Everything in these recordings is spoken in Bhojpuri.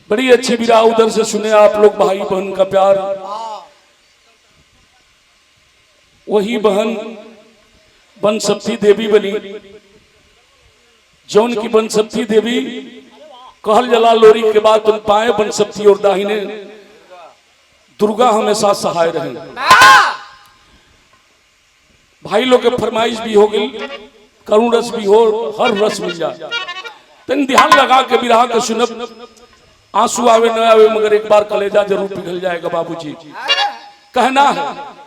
बड़ी अच्छी विराह उधर से सुने आप लोग, भाई बहन का प्यार। वही बहन बनसप्ती देवी बनी, जौन की बनसप्ती देवी कहल जला लोरी के बाद तुम पाए बनसप्ती और दाहिने दुर्गा हमेशा सहाय रहे। भाई लोग के फरमाइश भी हो गई, करुण रस भी हो, हर रस मिल जाए। तन ध्यान लगा के विराह के सुनब, आंसू आवे न आवे मगर एक बार कलेजा जरूर पिघल जाएगा बाबूजी। कहना है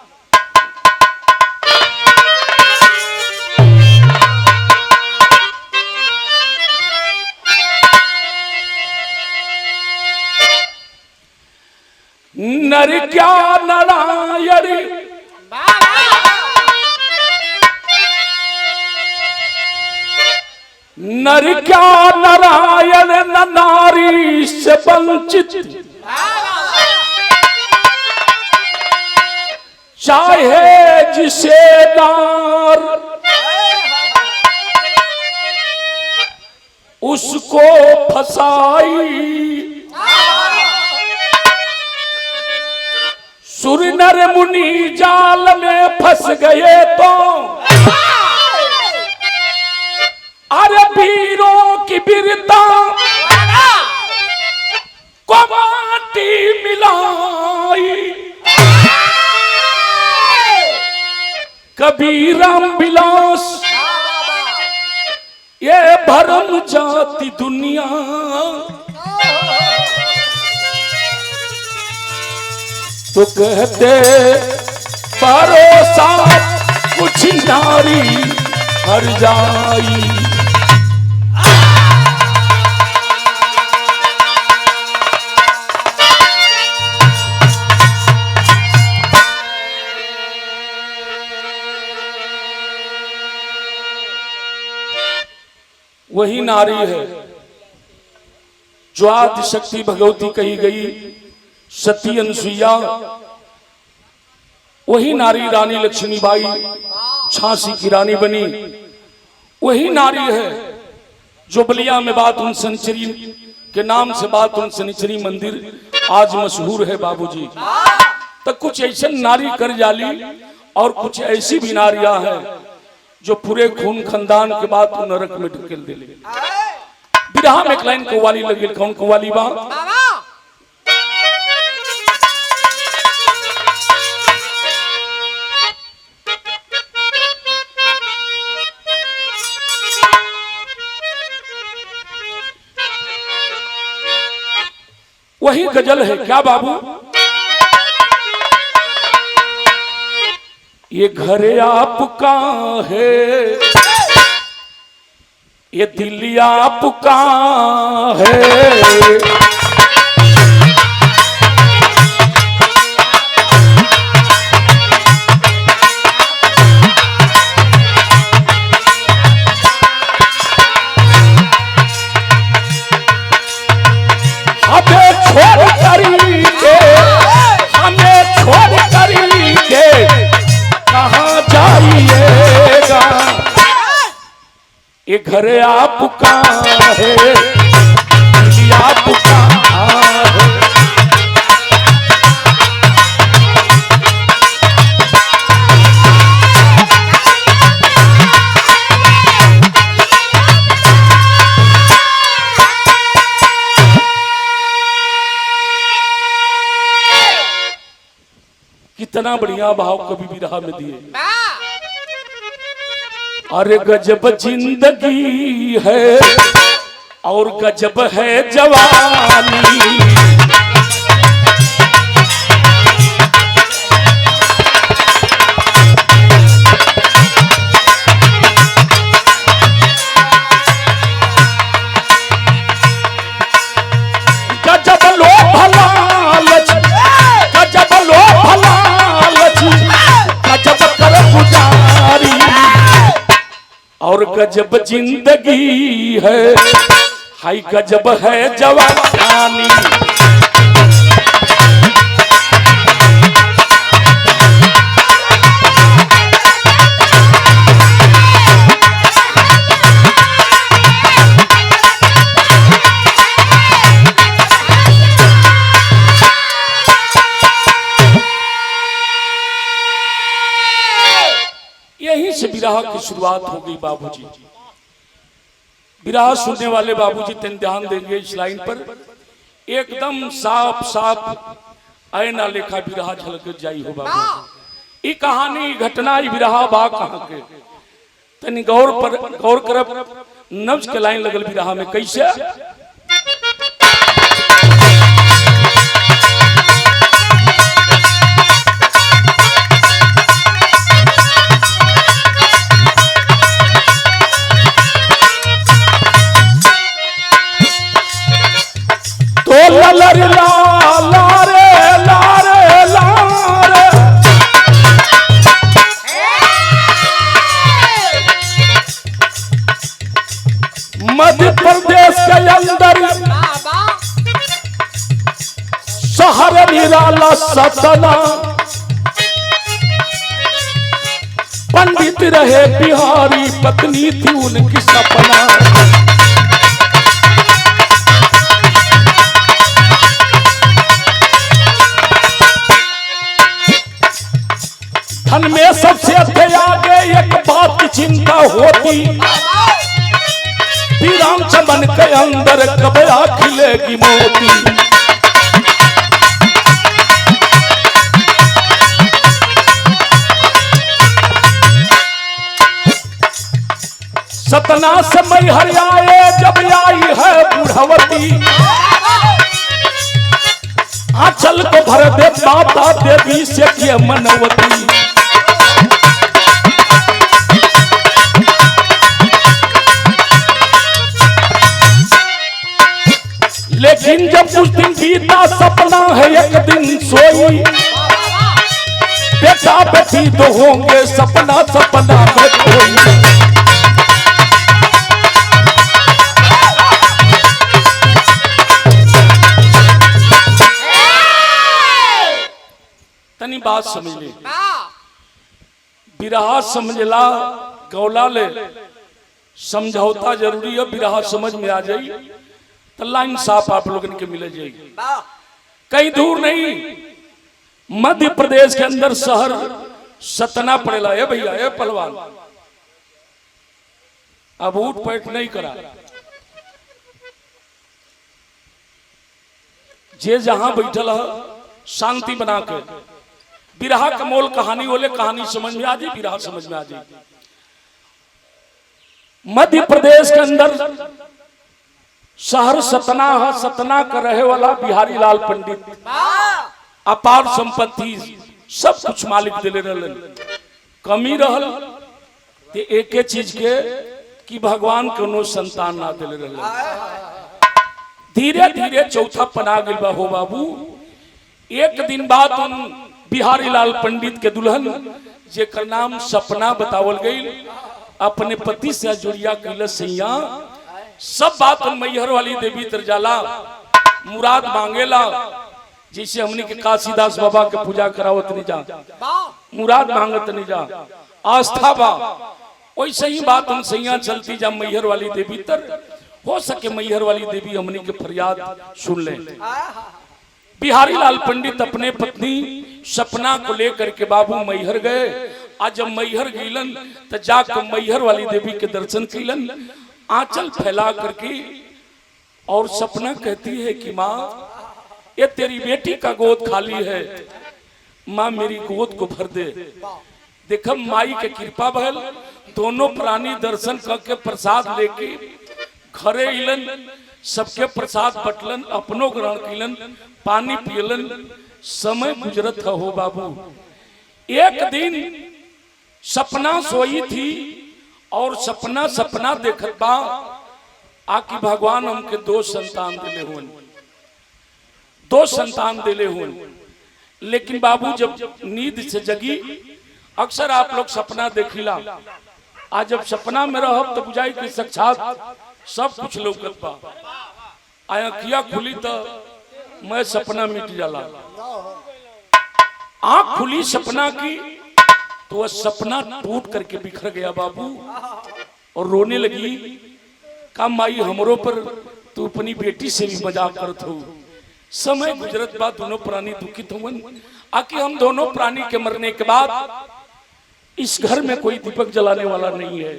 नर क्या नारायण नर क्या नारायण न नारी से वंचित, चाहे जिसे नार उसको फसाई। सुर नर मुनि जाल में फंस गए तो अरे वीरों की वीरता को माटी मिलाई। कभी राम विलास ये भरम जाती दुनिया, तो कहते भरोसा कुछ नारी हर जाई। वही नारी है जो आदि शक्ति भगवती कही गई, सती अनसुईया। वही नारी रानी लक्ष्मीबाई झांसी की रानी बनी। वही नारी है जो बलिया में बात उन सनिचरी के नाम से बात उन सनिचरी मंदिर आज मशहूर है बाबूजी। तो कुछ ऐसे नारी कर जाली और कुछ ऐसी भी नारियां हैं जो पूरे खून खानदान के बाद तो नरक में ढकेल दे। विरहा में एक लाइन कव्वाली लगी, कौन कव्वाली बा? वही गजल है क्या बाबू? ये घर आपका है, ये दिल आपका है, हमें छोड़ करके, हमें छोड़ करके कहाँ जाइएगा? ये घर आपका है, दिल आपका है। कितना बढ़िया भाव कभी भी रहा में दिए। अरे गजब जिंदगी है और गजब है जवानी, गजब लोभ लालच, गजब लोभ लालच, गजब कर गुजारी और गजब जिंदगी है, हाय गजब है जवानी। से विरह की शुरुआत हो गई बाबूजी। विरह सुनने वाले बाबूजी तन ध्यान देंगे इस लाइन पर, एकदम साफ साफ आईना लेखा विरह झलक जाई हो बाबू। ई कहानी घटना ई विरह बा कहाँ के तनी गौर करब। नब्ज के लाइन लगल विरह में कैसे तो ललर लारे लारे लारे मध्य प्रदेश के अंदर शहर निराला सतना पंडित रहे बिहारी पत्नी थी उनकी सपना। धन में सबसे आगे एक बात की चिंता होती, पीराम चमन के अंदर कब खिलेगी मोती। सतना से मैहर आए जब आई है बुढ़वती, आंचल को भर दे माता देवी से किए मनवती। लेकिन जब कुछ दिन बीता सपना है एक दिन सोई, बेटा बेटी तो होंगे सपना सपना में कोई। तनी बात समझ ले, विरह समझला गौला ले, समझौता जरूरी है। विरह समझ में आ जाई तो लाइन साफ आप लोगन के मिल जाएगी। कहीं दूर नहीं, मध्य प्रदेश के अंदर शहर सतना पड़ेला है भैया। ये पहलवान अब उठ बैठ नहीं करा, जे जहां बैठल है शांति बना के। विरह का मोल कहानी बोले, कहानी समझ में आ जाए, विरह समझ में आ जाए। मध्य प्रदेश के अंदर शहर सतना है। सतना का रहे वाला बिहारी लाल पंडित अपार संपत्ति सब कुछ मालिक दिले रहलन। कमी रहल ते एक चीज के कि भगवान कोनो संतान ना दिले रहलन। धीरे धीरे चौथा पना गइल बा हो बाबू। एक दिन बाद उन बिहारी लाल पंडित के दुल्हन जेकर नाम सपना बतावल गई अपने पति से जुड़िया कैल सैया। सब बात मैहर वाली देवी तर जाला, मुराद मांगेला। जैसे हमने के काशीदास बाबा के पूजा करावत नहीं जा, मुराद मांगत नहीं जा, आस्था बा। वैसे ही बात हम सैया चलती जा मैहर वाली देवी तर। हो सके मैहर वाली देवी हमने के फरियाद सुन ले। बिहारी लाल पंडित अपने पत्नी सपना को लेकर के बाबू मैहर गए। आज जब मैहर गईलन तो जाकर मैहर वाली देवी के दर्शन कैलन, आंचल फैला करके। और सपना कहती है कि माँ ये तेरी बेटी का गोद खाली है, माँ मेरी गोद को भर दे। देखम माई के कृपा भल, दोनों प्राणी दर्शन करके प्रसाद लेके घरे इलन। सबके प्रसाद बटलन, अपनो ग्रहण कैलन, पानी पियलन। समय गुजरत हो बाबू। एक दिन सपना सोई थी और सपना देखत बा आकि भगवान हमके दो संतान दिले हुन, दो संतान दिले हुन। लेकिन बाबू जब नींद से जगी, अक्सर आप लोग सपना देखिला, आज जब सपना में रहब तो बुझाई कि साक्षात सब कुछ लौकत बा। आया किया खुली तो मैं सपना मिट जाला। आंख खुली सपना की तो वह सपना टूट करके बिखर गया बाबू। और रोने लगी, का माई हमरों पर तू अपनी बेटी से भी मजाक करत हो। समय गुजरत बाद दोनों प्राणी दुखित हुए। आकि हम दोनों प्राणी के मरने के बाद इस घर में कोई दीपक जलाने वाला नहीं है।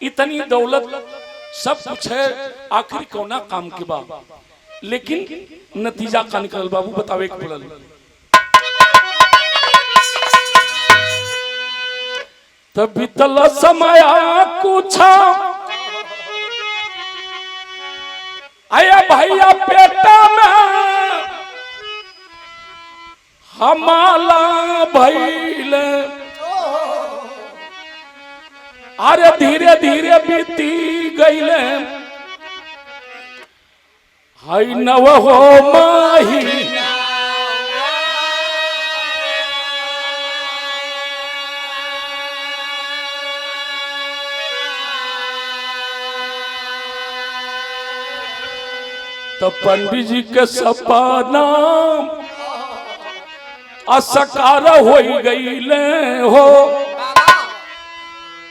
इतनी दौलत सब कुछ है, आखिर कौना काम के बाद, लेकिन नतीजा का निकल बाबू बतावे के पड़ल। तब बीतल समय कुछ आया भैया पेटा में हमाला भैल, अरे धीरे धीरे बीती गईले हाय नव हो महीना। तो पंडित जी के सपना असकार हो गईले हो,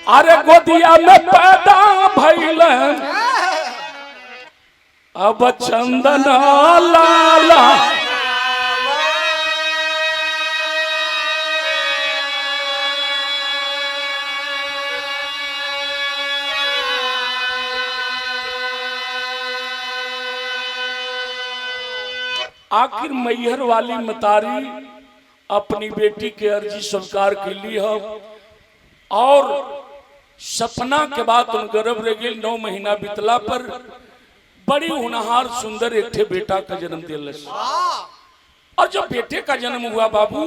अरे गोदिया में पैदा भइल अब चंदन लाला। आखिर मैहर वाली मतारी अपनी बेटी के अर्जी स्वीकार के लिए और सपना के बाद उन गर्भ रह गई। 9 महीना बीतला पर बड़ी होनहार सुंदर एक ठे बेटा का जन्म दिल। और जब बेटे का जन्म हुआ बाबू,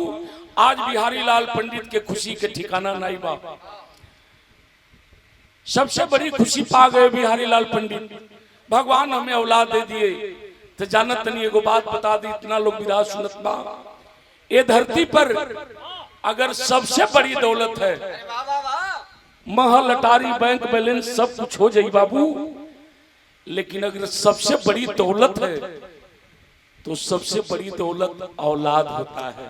आज बिहारी लाल पंडित के खुशी के ठिकाना नहीं बाबू। सबसे बड़ी खुशी पा गए बिहारी लाल पंडित, भगवान हमें औलाद दे दिए। तो जानत नहीं एगो बात बता दी, इतना लोग विराज सुनत बा, ये धरती पर अगर सबसे बड़ी दौलत है, महल अटारी बैंक बैलेंस सब कुछ हो जाए बाबू, लेकिन अगर सबसे बड़ी दौलत है तो सबसे बड़ी दौलत औलाद होता है।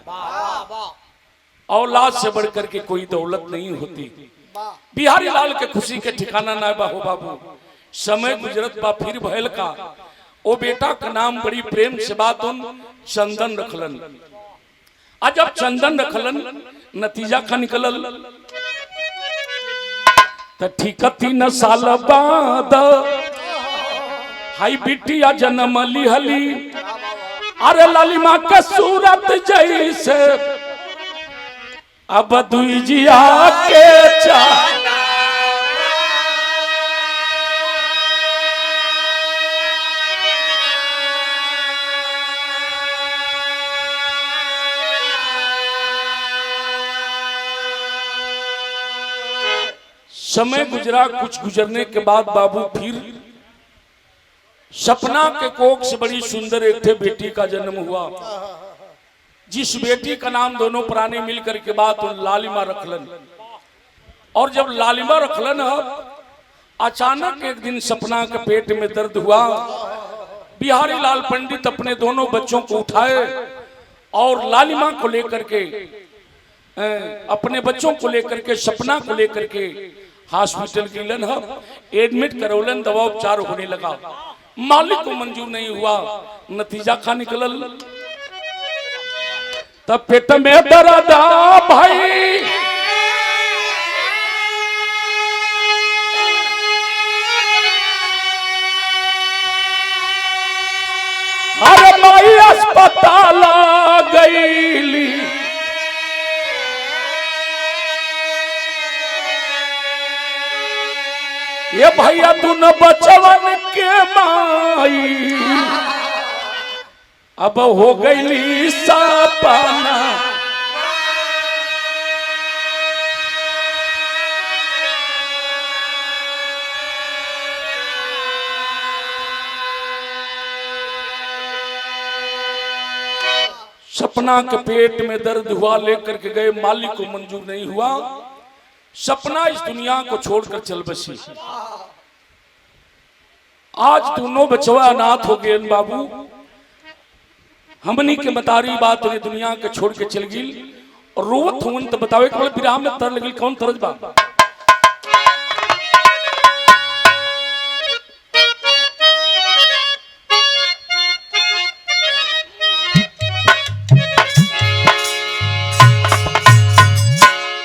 औलाद से बढ़कर के कोई दौलत नहीं होती। बिहारी लाल के खुशी के ठिकाना ना बा हो बाबू। समय गुजरत बा फिर भैल का ओ बेटा का नाम बड़ी प्रेम से बात उन चंदन रखलन। आज जब चंदन रखलन नतीजा का निकलल तो ठीक 3 साल बाद हाई बिटिया जन्म लिहली। अरे लालिमा के सूरत जैसे अब दुइजिया के चाह। समय गुजरा, कुछ गुजरने के बाद बाबू फिर सपना के कोख से बड़ी सुंदर एक थे बेटी का जन्म हुआ, जिस बेटी का नाम दोनों प्राणी मिलकर के बाद तो लालिमा रखलन। और जब लालिमा रखलन अचानक एक दिन सपना के पेट में दर्द हुआ। बिहारी लाल पंडित अपने दोनों बच्चों को उठाए और लालिमा को लेकर के अपने बच्चों को लेकर के सपना को लेकर के हॉस्पिटल गिलन एडमिट करौलन। दवा उपचार होने लगा, मालिक को मंजूर नहीं हुआ। नतीजा का निकलल तब पेट में दर्द भाई। अरे माई अस्पताल गईली। ये भैया तू न बचवन के माई अब हो गई सपना। सपना के पेट में दर्द हुआ, लेकर के गए, मालिक को मंजूर नहीं हुआ। सपना इस दुनिया को छोड़कर चल बसी। आज दोनों बचवा अनाथ हो गए बाबू। हमनी के मतारी बात ये दुनिया के छोड़ के चल गई और रोवत हुन तो बतावे के विराह में तर लगी कौन तरज बा।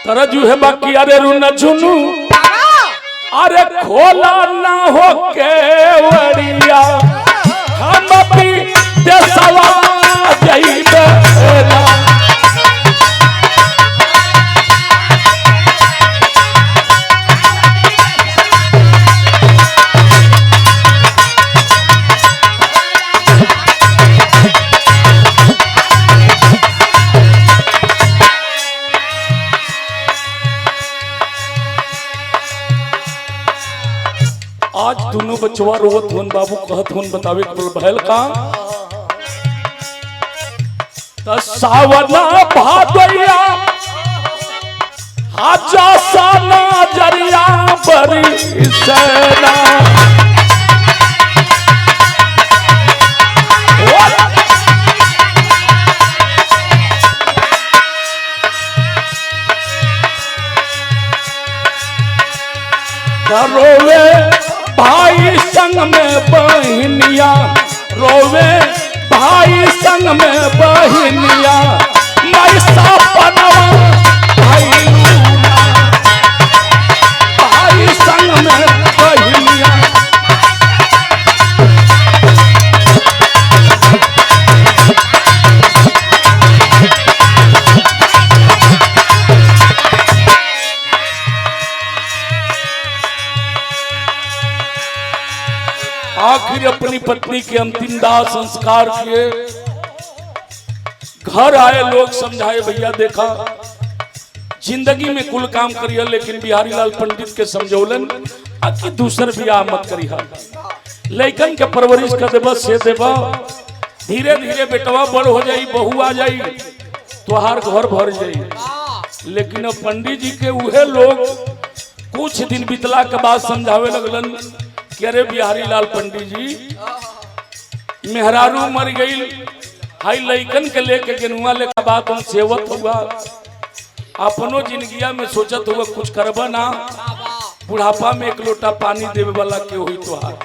तरजू है बाकी अरे रुन झुनू अरे खोला ना हो के वरिया हम भी देसवा जइबे आज दोनों बचवा रोवत होन बाबू कहत होन बतावे भैल का सावना भादोया हाजा साना जरिया बरी सेना रोवे भाई संग में बहनिया रोवे भाई संग में बहनिया मैं सपनवा भाई लूना भाई संग में बहनिया आखिर अपनी पत्नी के अंतिम दाह संस्कार किए घर आए लोग समझाए भैया देखा जिंदगी में कुल काम करिए लेकिन बिहारी लाल पंडित के समझौलन कि दूसर बियाह मत करिए लैकन के परवरिश कर देबा से देबा धीरे धीरे बेटवा बड़ हो जाई बहू आ जाई तोहार घर भर जाई लेकिन अब पंडित जी के उहे लोग कुछ दिन बीतला के बाद समझावे लगलन कि अरे बिहारी लाल पंडित जी मेहरारू मर गई हाई लैकन के लेके गेनुआ लेका बात हम सेवत हुआ अपनो जिंदगिया में सोचत हुआ कुछ करबा ना बुढ़ापा में एक लोटा पानी देवे वाला के हुई तोहार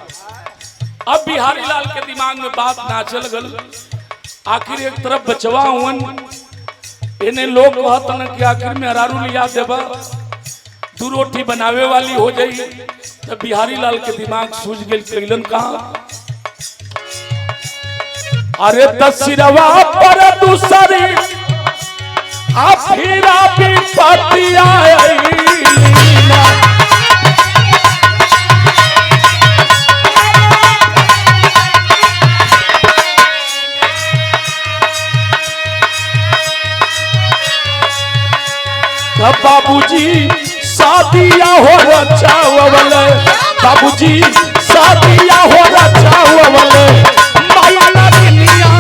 अब बिहारी लाल के दिमाग में बात नाचे लगल आखिर एक तरफ बचवा हुन इन्हें लोग कहत न कि आखिर मेहरारू लिया देबा दू रोटी बनावे वाली हो जाई तब बिहारी लाल के दिमाग सूझ गई कैलन कहा अरे दसिरवा पर दूसरी फिरा भी पतिया बाबूजी शादिया हो रचावल बाबूजी शादिया हो रचावल माया लगनिया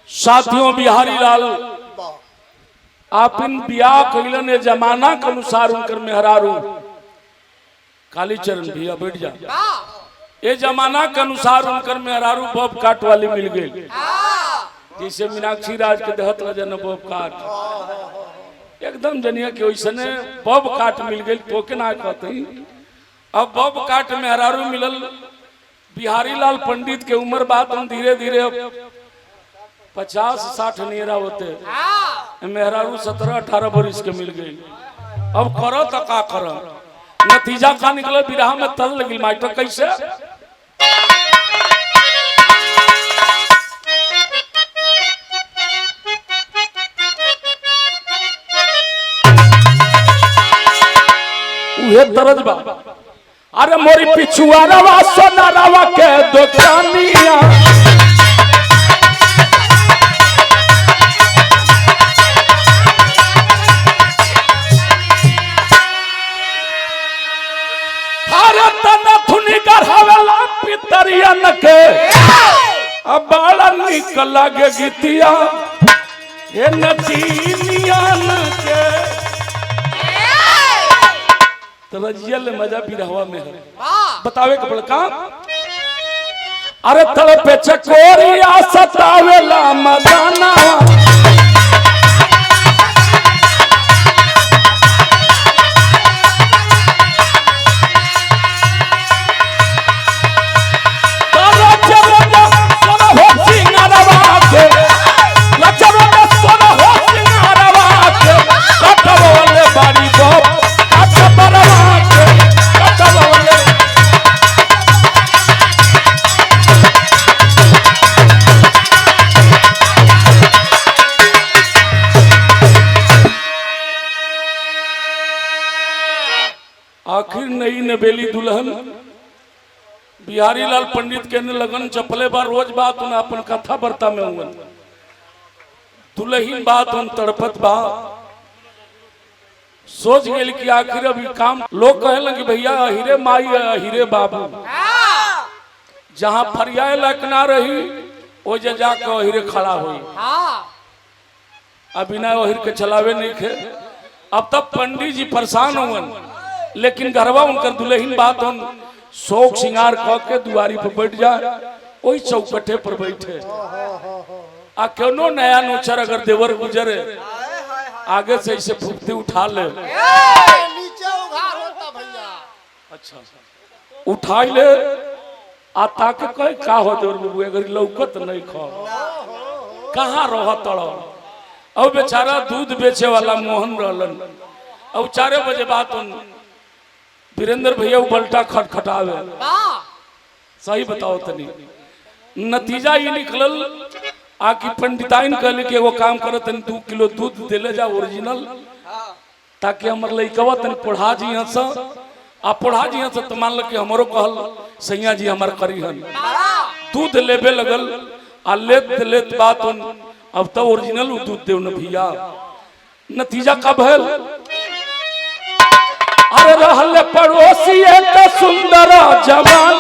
साथियों बिहारी लाल आपन बियाह कैलन जमाना के अनुसार उनकर मेहरारू कालीचरण भैया बैठ जा ये जमाना के अनुसार उनकर मेहरारू बब काट वाली मिल गई जैसे मीनाक्षी राज के दहत रजन बब काट एकदम जनिया के वैसने बब काट मिल गई तो के ना कहते अब बब काट मेहरारू मिलल बिहारी लाल पंडित के उम्र बात हम धीरे धीरे 50-60 नेरा होते मेहरारू 17-18 बरिस के मिल गई अब करो तो का करो नतीजा का निकला बिरहा में तल लगी मास्टर कैसे उहे दर्द बा अरे मोरी पिछुआ रवा सोना रवा के दुकानिया पितरियन के अब बड़ा निक लगे गीतिया ये नचीनियन के तो रजियल मजा बिरहवा में है बतावे के बड़का अरे तड़ पे चकोरिया सतावे ने बेली दुल्हन बिहारी लाल पंडित के ने लगन चपले बार रोज बात उन अपन कथा बर्ता में हुआ दुल्हीन बात उन तड़पत बा सोच गए कि आखिर अभी काम लोग कहे लगे भैया अहिरे माई अहिरे बाबू जहां फरियाए लायक ना रही वो जाके अहिरे खड़ा हुई अभी ना अहिर के चलावे नहीं थे। अब तब पंडित जी परेशान हुए लेकिन घरवा उनकर दुल्हीन बात उन शौक श्रृंगार क के दुआरी पर बैठ जाए वही चौकटे पर बैठे आ क्यों नया नोचर अगर देवर गुजरे आगे से इसे फुकती उठा ले नीचे उघार होता भैया। अच्छा उठा ले आ ताके कहे का हो देवर बाबू अगर लौकत नहीं खा कहाँ रह तड़ अब बेचारा दूध बेचे वाला मोहन रहलन अब 4 बजे बात वीरेंद्र भैया बल्टा खटखटावे सही बताओ तनी नतीजा ये निकलल आकि पंडिताइन कहले कि एगो काम करत तनी 2 किलो दूध देले जा ओरिजिनल ताकि हमर लइकवा तनी पढ़ा जी हंस आ पढ़ा जी हंस त मान ल कि हमरो कहल सैया जी हमर करी हन दूध लेबे लगल आ लेत बात अब तो ओरिजिनल दूध देव न भैया नतीजा का भल अरे रहल पड़ोसी एक सुंदर जवान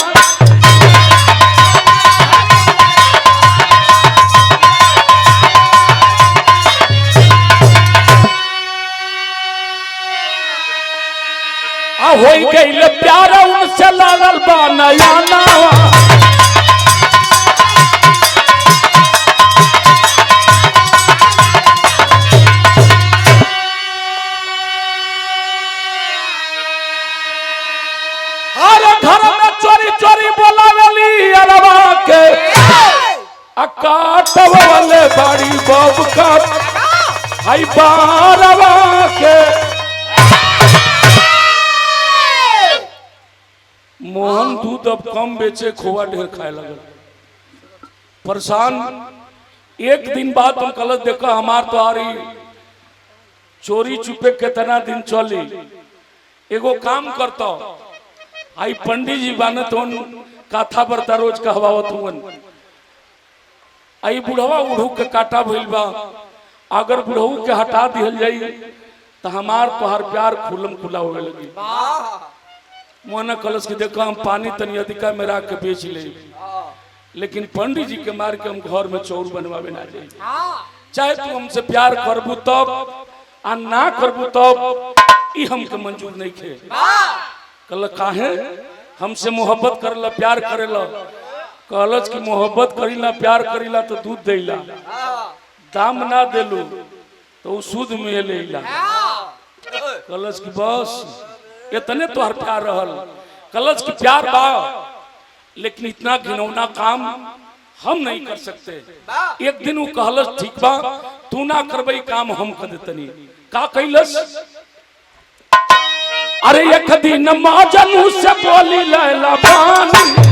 आ हो गई प्यार उनसे लागल बा नया नावा चोरी बोलावेली अरवा के अकाटव वाले बाड़ी बाब का हाई बारवा के मोहन दूध अब कम बेचे खोआ ढेर खाए लगल परेशान। एक दिन बाद तुम कलश देखा हमार तो आ रही चोरी चुपे कितना दिन चली एगो काम करता आई पंडित जी बानत होन काथा बरता रोज कहवावत हुन आई बुढ़वा उड़ू के काटा भइल बा अगर बुढ़ऊ के हटा दिहल जाई तो हमार तोहार प्यार खुलम खुला होवे लगी मोहन कलश के देखा हम पानी तनी अधिका में राख के बेच ले लेकिन पंडित जी के मार के हम घर में चौर बनवावे ना जाई चाहे तू हमसे प्यार करबू तब आ ना करबू तब ई हमके मंजूर नहीं खे कल काहे हमसे मोहब्बत करला प्यार करेला कहलच कि मोहब्बत करीला प्यार करीला तो दूध देला दाम ना देलू तो सूद में लेला कहलच कि बस इतने तोहर प्यार रहल कहलच कि प्यार बा लेकिन इतना घिनौना काम हम नहीं कर सकते। एक दिन वो कहलस ठीक बा तू ना करबई काम हम कर देतनी का कैलस अरे एक दिन माजनू से बोली लैला बानी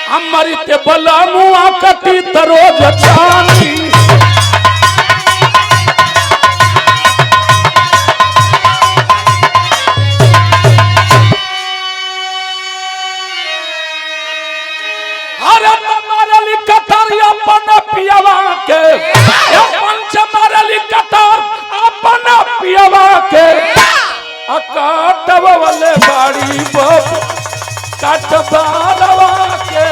हमारी ते बला मुआ कटी तरोज चानी पियावा के पंच मारली कटार अपना पियावा के अकाटव वाले बाड़ी बाप काटबारवा के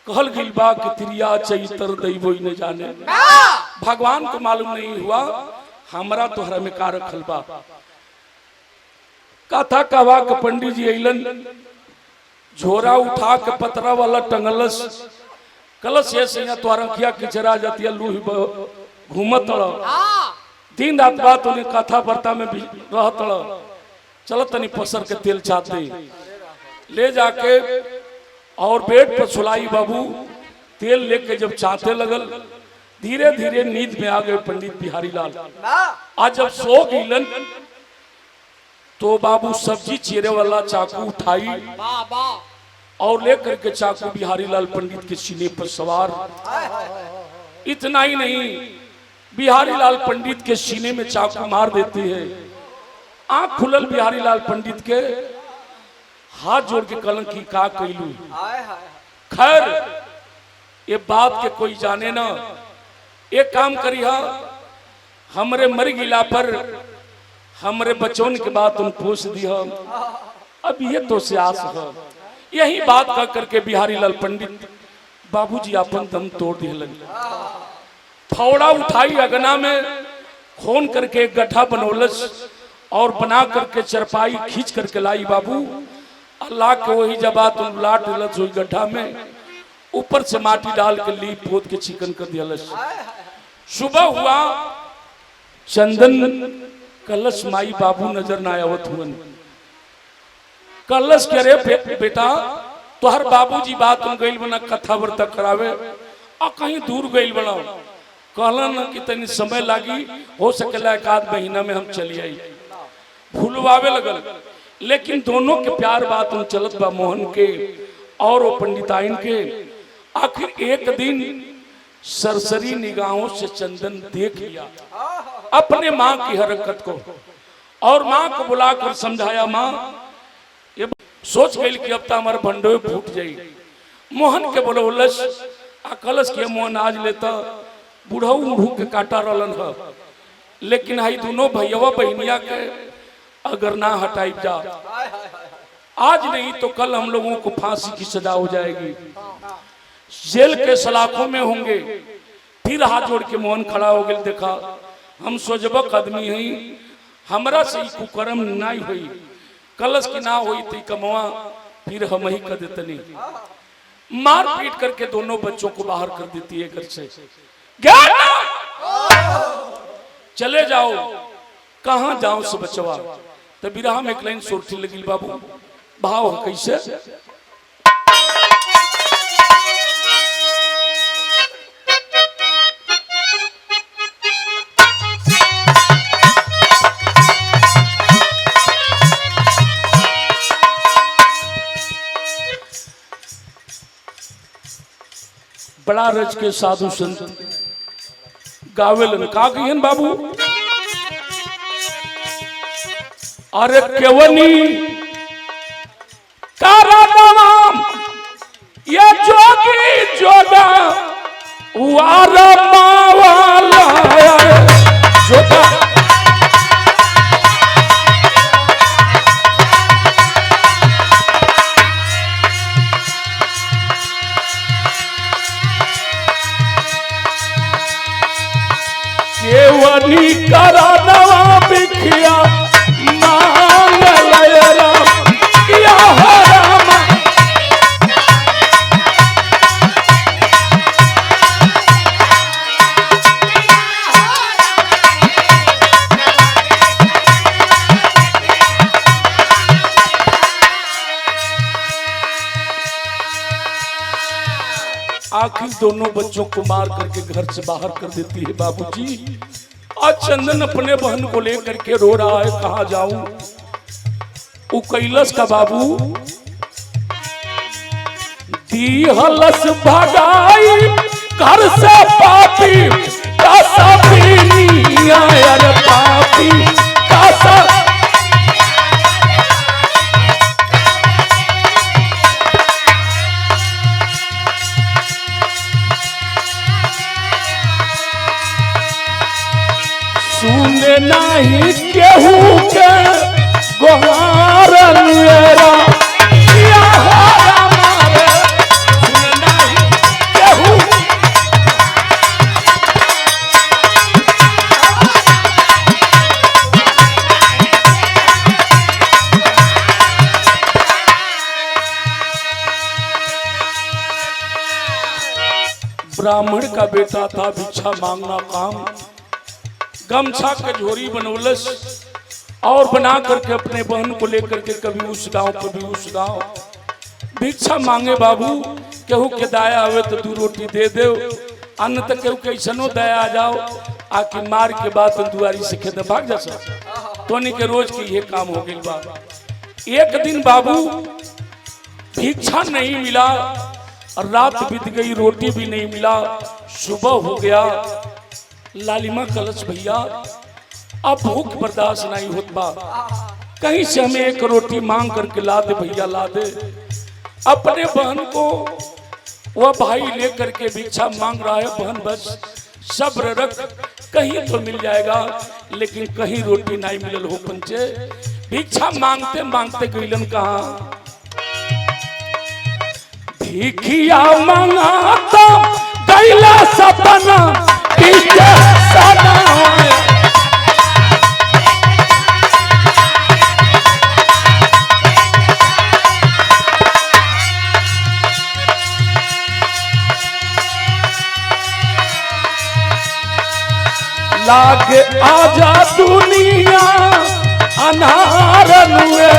कहल गिल बा कि त्रिया चैतर दैवो न जाने भगवान को मालूम नहीं हुआ हमरा तोहरा में का रखल बा कथा कहवा के पंडित जी अइलन झोरा उठा के पतरा वाला टंगलस कलश ये सैया तो रखिया किचरा जाती लूही घूमत दिन रात बात उन्हें कथा बर्ता में रहत चल तनी पसर के तेल चाहते ले जाके और बेड पर सुलाई बाबू तेल लेके जब चाहते लगल धीरे धीरे नींद में आ गए पंडित बिहारी लाल। आज जब सो गिलन तो बाबू सब्जी चीरे वाला चाकू उठाई वाह वाह। और लेकर के चाकू बिहारी लाल पंडित के सीने पर सवार। इतना ही नहीं, बिहारी लाल पंडित के सीने में चाकू मार देती है। आंख खुलल बिहारी लाल पंडित के, हाथ जोड़ के कलन की का कैलू। खैर ये बात के कोई जाने ना, एक काम करी हा, हमरे मर गिला पर हमरे बचौन के बात उन पूछ दिया। अब ये तो से आस है। यही बात कह करके बिहारी लाल पंडित बाबूजी अपन दम तोड़ दिए लगे। फौड़ा उठाई अगना में, खोन करके एक गड्ढा बनौलस और बना करके चरपाई खींच करके लाई। बाबू अल्लाह के वही जबात उलाट दिलस हुई गड्ढा में, ऊपर से माटी डाल के लीप पोत के चिकन कर दिलस। सुबह हुआ, चंदन कलश माई बाबू नजर ना आवत हुन। कलश के रे बेटा तोहर बाबूजी बात उन गइल बना कथा वार्ता करावे आ कहीं दूर गइल बना। कहलन कि तनी समय लागी, हो सकेला एक आध महीना में हम चली आई। भूलवावे लगल, लेकिन दोनों के प्यार बात उन चलत बा मोहन के और वो पंडिताइन के। आखिर एक दिन सरसरी निगाहों से चंदन देख लिया अपने माँ की हरकत को और माँ को बुलाकर समझाया। माँ ये सोच गई कि अब तो हमारे भंडोए फूट जाई। मोहन के बोलस आ कलश के मोहन आज लेता बुढ़ऊ उड़ू के काटा रहलन है, लेकिन हाई दोनों भैया बहनिया के अगर ना हटाई जा, आज नहीं तो कल हम लोगों को फांसी की सजा हो जाएगी, जेल के सलाखों में होंगे। फिर हाथ जोड़ के मोहन खड़ा हो गया। देखा हम सोजबक आदमी हई, हमरा से कुकर्म नहीं हुई, कलश की ना हुई थी कमवा, फिर हम ही कर देतनी। मार पीट करके दोनों बच्चों को बाहर कर देती है घर से। चले जाओ, कहां जाओ से बचवा। तो बिरहा में एक लाइन सोरठी लगी बाबू, भाव कैसे। बड़ा रज के साधु संत गावेलन का कहियन बाबू। अरे केवनी कारनाम ये जोगी जोगा वार मावाला जोगा। केवनी करनवा बिखिया मांग लयरा किया हराम। आखिर दोनों बच्चों को मार करके घर से बाहर कर देती है बाबूजी। आज चंदन अपने बहन को लेकर के रो रहा है, कहां जाऊं। वो कैलस का बाबू दी हलस भगाई घर से पापी का सपनी यार पापी का सब। सुने नहीं केहू के गोहार मेरा किया हारा मारे। सुने नहीं केहू ब्राह्मण का बेटा था, भिक्षा मांगना काम। गमछा के झोरी बनौलस और बना करके अपने बहन को लेकर के कभी उस गांव कभी उस गांव भिक्षा मांगे। बाबू केहू के दया आवे तो 2 रोटी दे दे, अन्न तक केहू कैसनो दया आ जाओ, आके मार के बाद दुआरी से खेत भाग जा। तोनी के रोज की ये काम हो गई बा। एक दिन बाबू भिक्षा नहीं मिला, रात बीत गई, रोटी भी नहीं मिला, सुबह हो गया। लालिमा कलश भैया अब भूख बर्दाश्त नहीं होत बा, कहीं से हमें एक रोटी मांग करके ला दे भैया, ला दे। अपने बहन को वह भाई लेकर के भिक्षा मांग रहा है। बहन बस सब्र रख, कहीं तो मिल जाएगा, लेकिन कहीं रोटी नहीं मिलल हो पंचे। भिक्षा मांगते मांगते गईलन कहाँ, भिखिया मांगाता गईला सपना पीछे सना। लागे आजा दुनिया अनार हुए,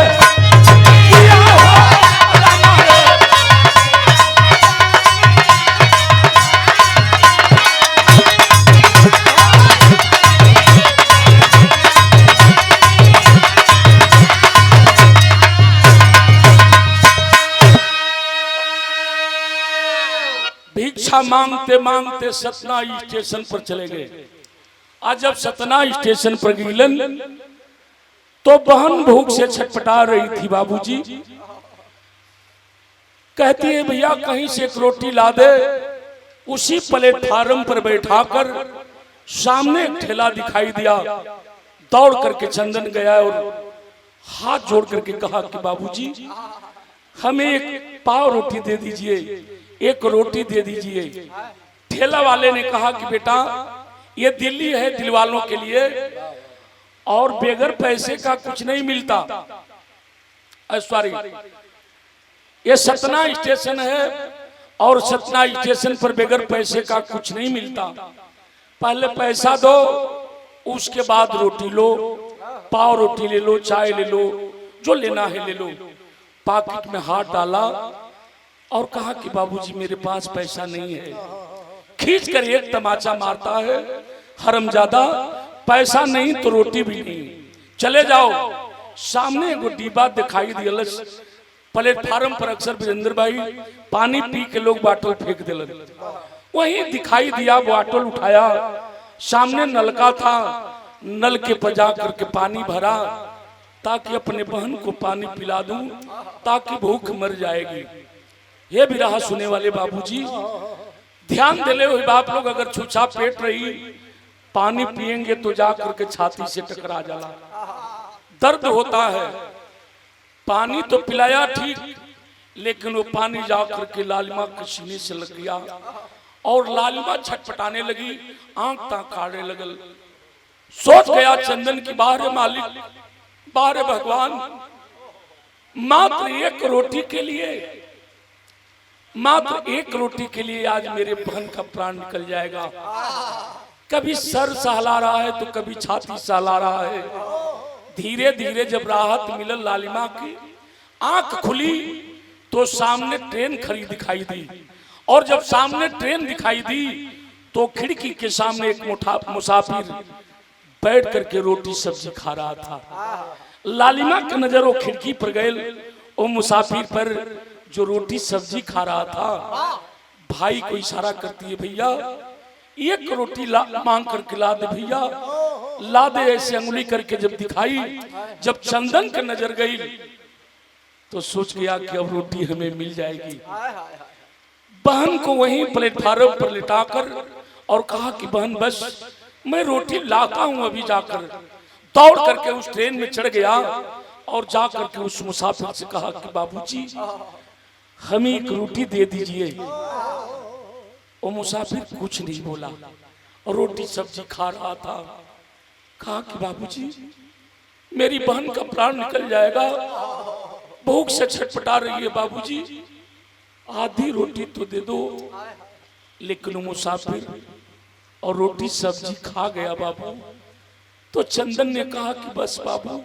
भिक्षा मांगते मांगते सतना स्टेशन पर चले गए। आज जब सतना स्टेशन पर गिलन तो बहन भूख से छटपटा रही थी। बाबूजी कहती है भैया कहीं से एक रोटी ला दे। उसी प्लेटफार्म पर बैठाकर सामने एक ठेला दिखाई दिया, दौड़ करके चंदन गया और हाथ जोड़ करके कहा कि बाबूजी हमें एक पाव रोटी दे दीजिए, एक रोटी दे दीजिए। ठेला वाले ने कहा कि बेटा ये दिल्ली है दिल वालों के लिए, और बेगर पैसे का कुछ नहीं मिलता। सॉरी, ये सतना स्टेशन है और सतना स्टेशन पर बेगर पैसे का कुछ नहीं मिलता। पहले पैसा दो, उसके बाद रोटी लो, पाव रोटी ले लो, चाय ले लो, जो लेना है ले लो। पॉकेट में हाथ डाला और कहा कि बाबूजी मेरे पास पैसा नहीं है। खींच कर एक तमाचा मारता है, हरमजादा पैसा नहीं तो रोटी भी नहीं, चले जाओ। सामने एक डिब्बा दिखाई दिया प्लेटफार्म पर, अक्सर वीरेंद्र भाई पानी पी के लोग बाटल फेंक दिलन, वही दिखाई दिया। बाटल उठाया, सामने नलका था, नल के पर जा करके पानी भरा ताकि अपने बहन को पानी पिला दूं, ताकि भूख मर जाएगी। ये भी रहा सुने वाले बाबूजी, ध्यान दिले हुए बाप लोग, अगर छूछा पेट रही पानी पिएंगे तो जाकर के छाती से टकरा जाला, दर्द होता है। पानी तो पिलाया ठीक, लेकिन वो पानी जाकर के लालिमा के सीने से लग गया और लालिमा छटपटाने लगी, आंख ताक काढ़ने लगल। सोच गया चंदन की बाहर मालिक, बाहर भगवान, मात्र एक रोटी के लिए, मात्र एक रोटी के लिए आज मेरे बहन का प्राण निकल जाएगा। कभी सर सहला रहा है तो कभी छाती सहला रहा है। धीरे धीरे जब राहत मिलल लालिमा की, आंख खुली तो सामने ट्रेन खड़ी दिखाई दी, और जब सामने ट्रेन दिखाई दी तो खिड़की के सामने एक मुसाफिर बैठ करके रोटी सब्जी खा रहा था। लालिमा की नजर वो खिड़की पर गए, वो मुसाफिर पर जो रोटी सब्जी खा रहा था। भाई को इशारा करती है, भैया एक रोटी मांग करके ला दे भैया, ला दे। ऐसे अंगुली करके जब दिखाई, जब चंदन की नजर गई तो सोच गया कि अब रोटी हमें मिल जाएगी। बहन को वहीं प्लेटफार्म पर लिटाकर और कहा कि बहन बस मैं रोटी लाता हूं अभी जाकर। दौड़ करके उस ट्रेन में चढ़ गया और जाकर के उस मुसाफिर से कहा कि बाबूजी हमें एक रोटी दे दीजिए। वो मुसाफिर कुछ नहीं बोला और रोटी सब्जी खा रहा था। कहा कि बाबूजी मेरी बहन का प्राण निकल जाएगा, भूख से छटपटा रही है बाबूजी, आधी रोटी तो दे दो। लेकिन मुसाफिर और रोटी सब्जी खा गया बाबू। तो चंदन ने कहा कि बस बाबू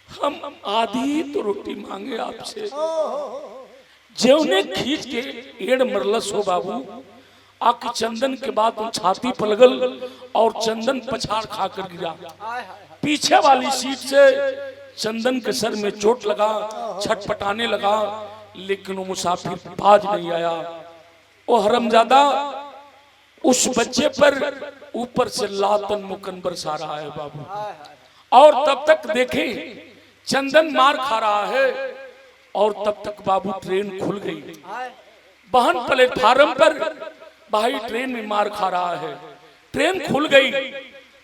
हम आधी तो रोटी मांगे आपसे। जेवने खींच के एड़ मरलस हो बाबू, आके चंदन के बाद वो छाती पर लगल और चंदन पछाड़ खाकर गिरा। पीछे वाली सीट से चंदन के सर में चोट लगा, छटपटाने लगा, लेकिन वो मुसाफिर बाज नहीं आया। वो हरमजादा उस बच्चे पर ऊपर से लातन मुकन बरसा रहा है बाबू। और तब तक देखें चंदन मार खा रहा है और तब तक बाबू ट्रेन खुल गई। बहन प्लेटफार्म पर भाई ट्रेन में मार खा रहा है, ट्रेन खुल गई।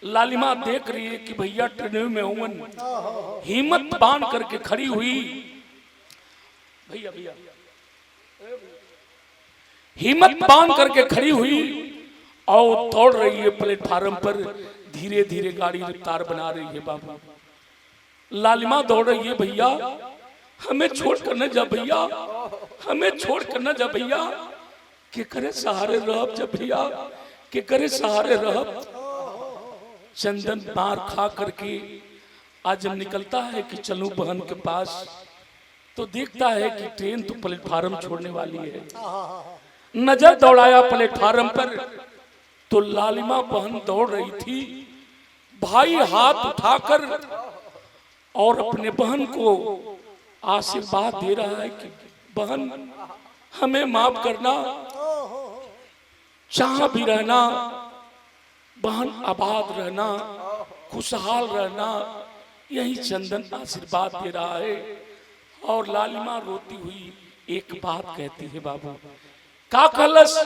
लालिमा देख रही है कि भैया ट्रेन में हूं, हिम्मत बांध करके खड़ी हुई। भैया भैया हिम्मत बांध करके खड़ी हुई और दौड़ रही है प्लेटफार्म पर। धीरे धीरे गाड़ी रफ्तार बना रही है बाबू। लालिमा दौड़ रही है, भैया हमें छोड़ कर न जा भैया, हमें छोड़ कर न जा भैया। के करे सहारे रहब जब भैया, के करे सहारे रहब। चंदन मार खा करके आज जब निकलता है कि चलूं बहन के पास, तो देखता है कि ट्रेन तो प्लेटफार्म छोड़ने वाली है। नजर दौड़ाया प्लेटफार्म पर तो लालिमा बहन दौड़ रही थी। भाई हाथ उठाकर और अपने बहन को आशीर्वाद दे रहा है कि बहन हमें माफ करना, जहां भी रहना बहन आबाद रहना, खुशहाल रहना, यही चंदन आशीर्वाद दे रहा है। और लालिमा रोती हुई एक बात कहती है बाबू, का कलश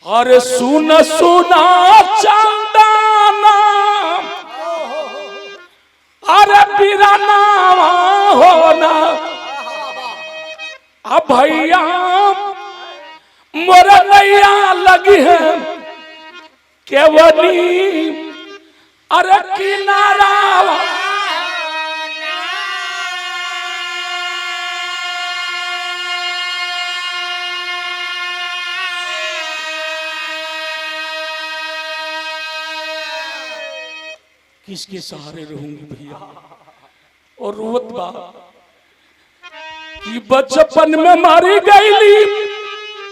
अरे सुन सुना चंदना, अरे बिराना होना अब भैया मोर नैया लगी है केवली, अरे किनारा किसके सहारे रहूंगी भैया। और रोवत बा कि बचपन में मारी गईली,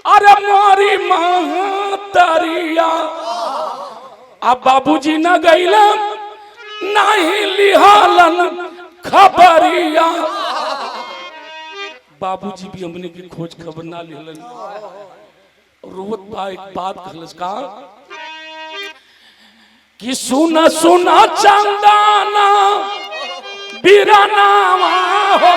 अरे मारी महतरिया, अब बाबूजी न गईला नहीं लिहालन खबरिया। बाबूजी भी हमने की खोज खबर ना लेलन। रोवत बा एक बात कहलस का कि सुना सुना चंदना बिराना हो,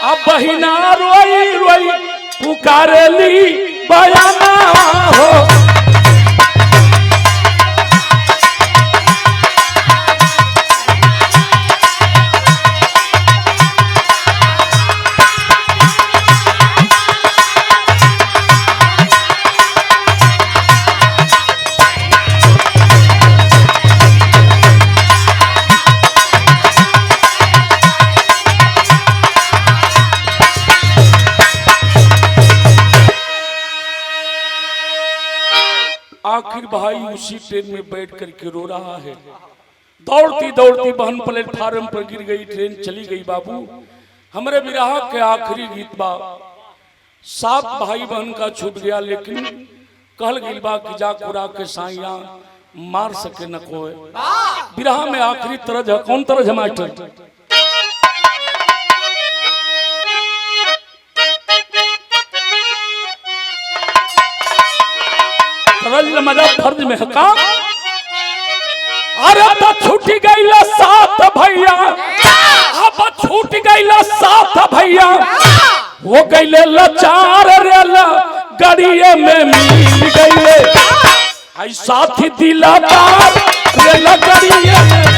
अब बहिना रोई रोई पुकारेली बयाना हो। आखिर भाई उसी ट्रेन में बैठ करके रो रहा है। दौड़ती दौड़ती बहन प्लेटफार्म पर गिर गई, ट्रेन चली गई बाबू। हमारे विराह के आखिरी गीत बा, 7 भाई बहन का छूट गया, लेकिन कहल गई बा कि जा कुरा के साइया मार सके न कोई। विराह में आखिरी तरज है, कौन तरज है मास्टर? मजा फर्ज में है का, अरे तो छूट गई 7 भैया, अब छूट गई 7 भैया, हो गई लाचार रेला गड़िए में मिल गई, आई साथी दिलादार रेला गड़िए में।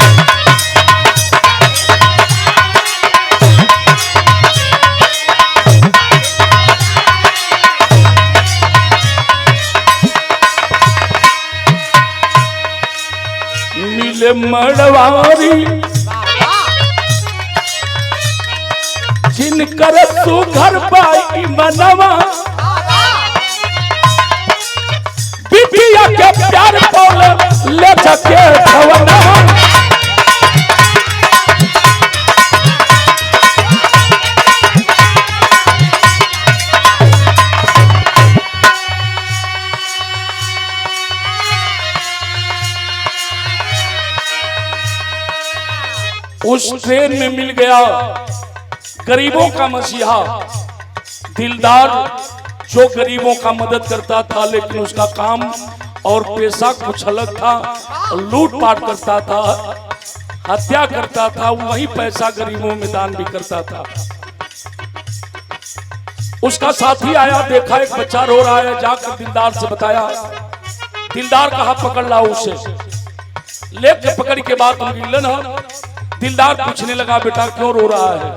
मिले मड़वारी जिनकर सुघर पाई मनवा, बिटिया के प्यार बोल ले जाके भवना उस ट्रेन में मिल गया गरीबों का मसीहा दिलदार, जो गरीबों का मदद करता था, लेकिन उसका काम और पेशा कुछ अलग था। लूटपाट करता था, हत्या करता था, वही पैसा गरीबों में दान भी करता था। उसका साथी आया, देखा एक बच्चा रो रहा है, जाकर दिलदार से बताया। दिलदार कहा पकड़ लाओ उसे। लेके पकड़ के बाद दिलदार पूछने लगा बेटा क्यों रो रहा है?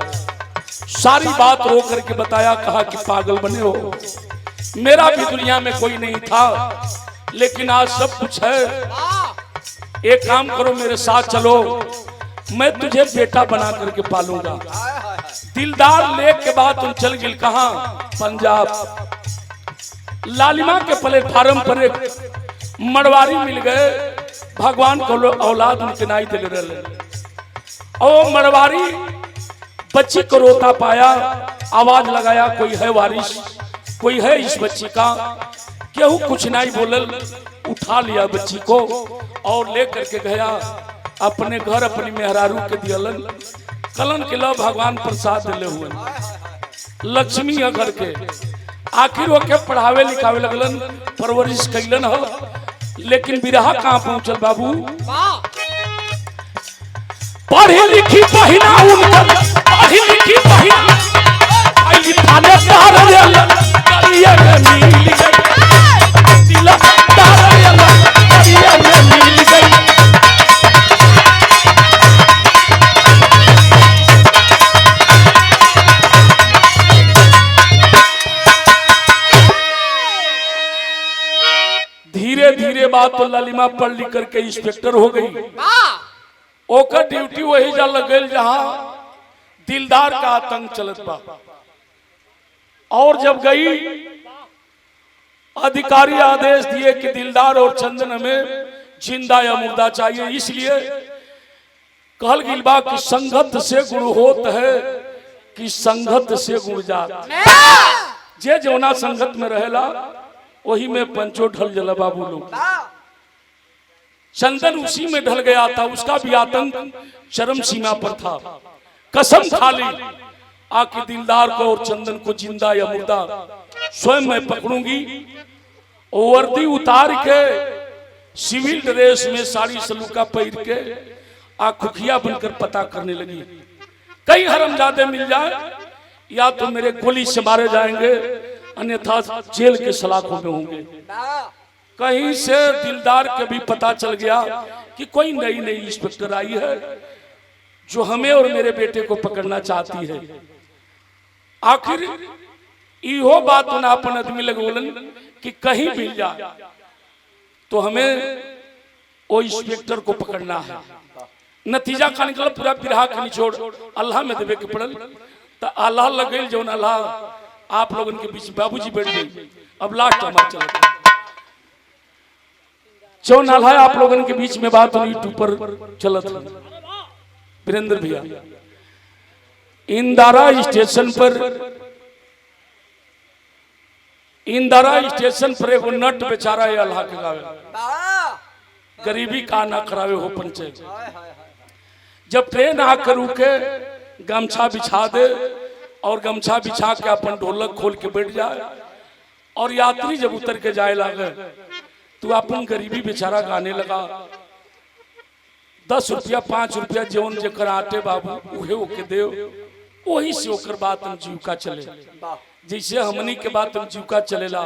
सारी बात रो करके बताया। कहा कि पागल बने हो, मेरा भी दुनिया में कोई नहीं था, लेकिन आज सब कुछ है। एक काम करो, मेरे साथ चलो, मैं तुझे बेटा बना करके पालूंगा। दिलदार लेक के बाद तुम चल गिल कहा? पंजाब। लालिमा के प्लेटफार्म पर एक मरवारी मिल गए, भगवान को औलाद उनके नाई दिल रहे। और मरवारी बच्ची को रोता पाया, आवाज लगाया कोई है वारिस, कोई है इस बच्ची का? केहू कुछ नहीं बोलल। उठा लिया बच्ची को और लेकर के गया अपने घर, अपनी मेहरारू के दियलन। कलन के लो भगवान प्रसाद दिले हुए लक्ष्मी घर के। आखिर वो के पढ़ावे लिखावे लगलन, परवरिश कैलन हो। लेकिन बिरहा कहाँ पहुंचल बाबू? पढ़ी लिखी बहिना उनकर, पढ़ी लिखी बहिना आई थाने तार रेला करिया में मिल गई। दिला तार रेला करिया में मिल गई। धीरे धीरे बात तो लालिमा पढ़ लिख करके इंस्पेक्टर हो गई। ओकर ड्यूटी वही जा लगल जहां दिलदार का आतंक चलत बा। और जब गई, अधिकारी आदेश दिए कि दिलदार और चंदन हमें जिंदा या मुर्दा चाहिए। इसलिए कहल गिल बा कि संगत से गुण होत है कि संगत से गुण जात। जे जौना संगत में रहेला वही में पंचो ढल जला बाबू लोग। चंदन उसी में ढल गया था, उसका भी आतंक चरम सीमा पर था। कसम खा ली आके दिलदार को और चंदन को जिंदा या मुर्दा स्वयं मैं पकड़ूंगी। वर्दी उतार के सिविल ड्रेस में साड़ी सलूका पहन के खुखिया बनकर पता करने लगी। कई हरामजादे मिल जाए, या तो मेरे गोली से मारे जाएंगे, अन्यथा जेल के सलाखों में होंगे। कहीं से दिलदार के भी पता चल गया कि कोई नई नई इंस्पेक्टर आई है जो हमें और मेरे बेटे को पकड़ना चाहती है। आखिर इहो बात अपन आदमी लगोलन कि कहीं मिल जाए तो हमें वो इंस्पेक्टर को पकड़ना है। नतीजा का निकल पूरा बिरहा का निचोड़ अल्लाह में देवे के पड़ल। तो अल्लाह लगे जो अल्लाह आप लोगों के बीच बाबूजी बैठ गई। अब लास्ट हमारा चलता जो नाला आप लोगों के बीच में बात यूट्यूब पर चलत है। वीरेंद्र भैया इंदारा स्टेशन पर एगो नट बेचारा है अल्लाह के गावे, गरीबी का ना करावे हो पंचायत। जब ट्रेन आकर रुके गमछा बिछा दे और गमछा बिछा के अपन ढोलक खोल के बैठ जाए और यात्री जब उतर के जाए लागे तो अपन गरीबी बेचारा गाने लगा। 10 रुपया 5 रुपया जौन जकर आटे बाबू उहे ओके देव, वही से ओकर बात हम जीविका चले। जैसे हमनी के बात हम जीविका चलेला,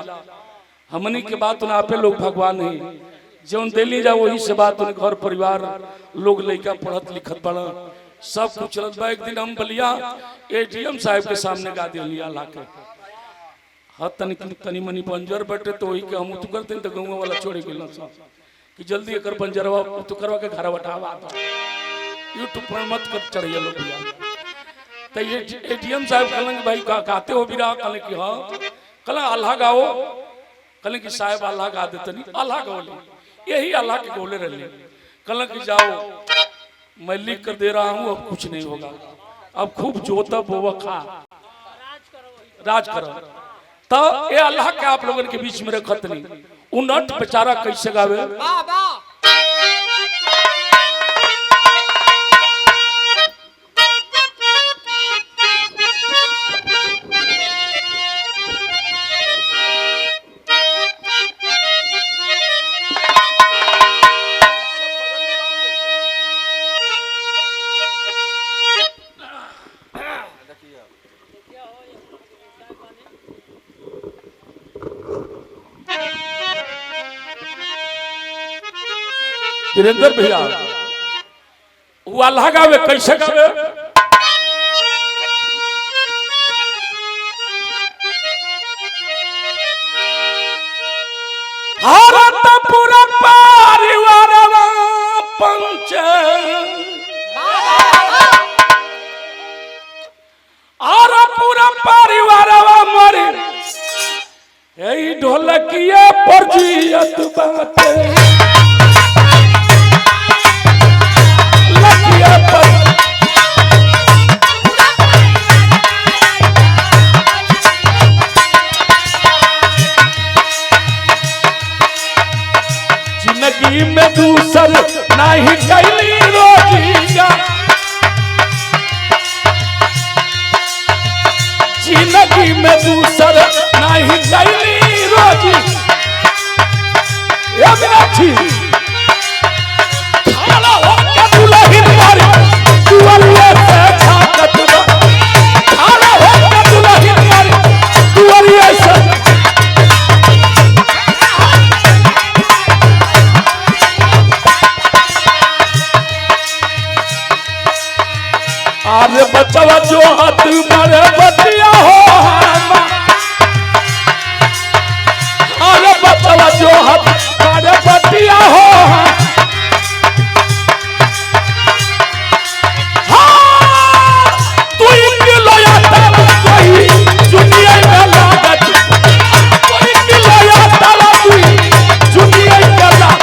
हमनी के बात उन आपे लोग भगवान है जौन दिल्ली जा वही से बात उन घर परिवार लोग लड़का पढ़त लिखत पढ़ सब कुछ चलत बा। एक दिन हम बलिया एटीएम साहब के सामने गा दिया लाके हाँ तनी मनी बंजर बैठे तो वही के हम उतु करते तो गौवा वाला छोड़े गेल कि जल्दी एकर बंजरवा उतु करवा के घर उठावा यूट्यूब पर मत कर चढ़िए लोग भैया। तो ये एटीएम साहब कहलन भाई का गाते हो बिरा कहले कि हाँ कहला अल्लाह गाओ कहले कि साहब अल्लाह गा देते नहीं, अल्लाह गौले, यही अल्लाह के गौले रहे। कहले कि जाओ मैं लिख कर दे रहा हूँ, अब कुछ नहीं होगा, अब खूब जोता बोवा खा राज करो। तो ये अल्लाह के आप लोगों के बीच में रखत नहीं। उनट बेचारा कैसे गावे, वीरेंद्र भैया वो अल्लाह गावे कैसे गावे, भारत पूरा परिवार पंच और पूरा परिवार मरे यही ढोलकिया पर जियत बाटे जिंदगी में दूसर नहीं कैली रोजिया, जिंदगी में दूसर नहीं कैली रोजी, खाना हो के दुल्हन मारी दुआरिया से छाकत बा, खाना हो के दुल्हन मारी दुआरिया से। अरे बचवा जो हाथ मारे बतिया हो, अरे बचवा जो हाथ मारे बतिया हो, तू किलो या ताला कोई दुनिया में लागत, तू किलो या ताला कोई दुनिया में लागत।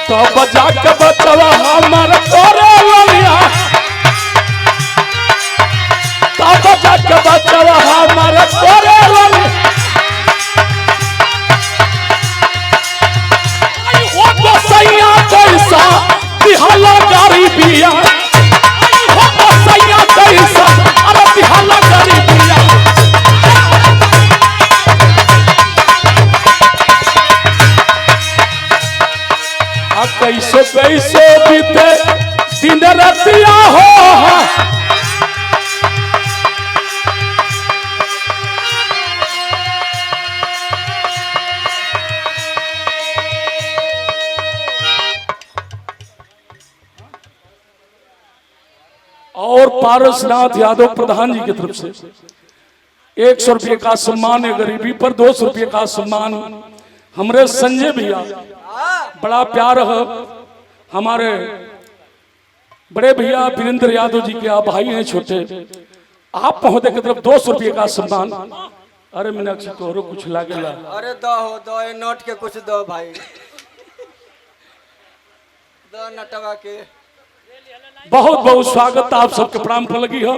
तो बजा के बचवा हमार तोरे ललिया, तो बजा के बचवा हमार तोरे ललिया, आई हो तो सैया कैसा बिहाला गाड़ी बिया, आई हो तो सैया कैसा अरे बिहाला गाड़ी बिया। कैसो कैसो बीते दिन रतिया हो, और पारसनाथ यादव प्रधान जी की तरफ से 100 रुपये का सम्मान है, गरीबी पर 200 रुपये का सम्मान। हमारे संजय भैया बड़ा प्यार है, हमारे बड़े भैया वीरेंद्र यादव जी के आप भाई हैं छोटे, आप महोदय की तरफ 200 रुपये का सम्मान। अरे मीनाक्षी तोहरो कुछ लागेला, अरे दो ए नोट के कुछ दो भाई, दो नटवा के। बहुत बहुत स्वागत आप सबके प्रणाम पर लगी हो।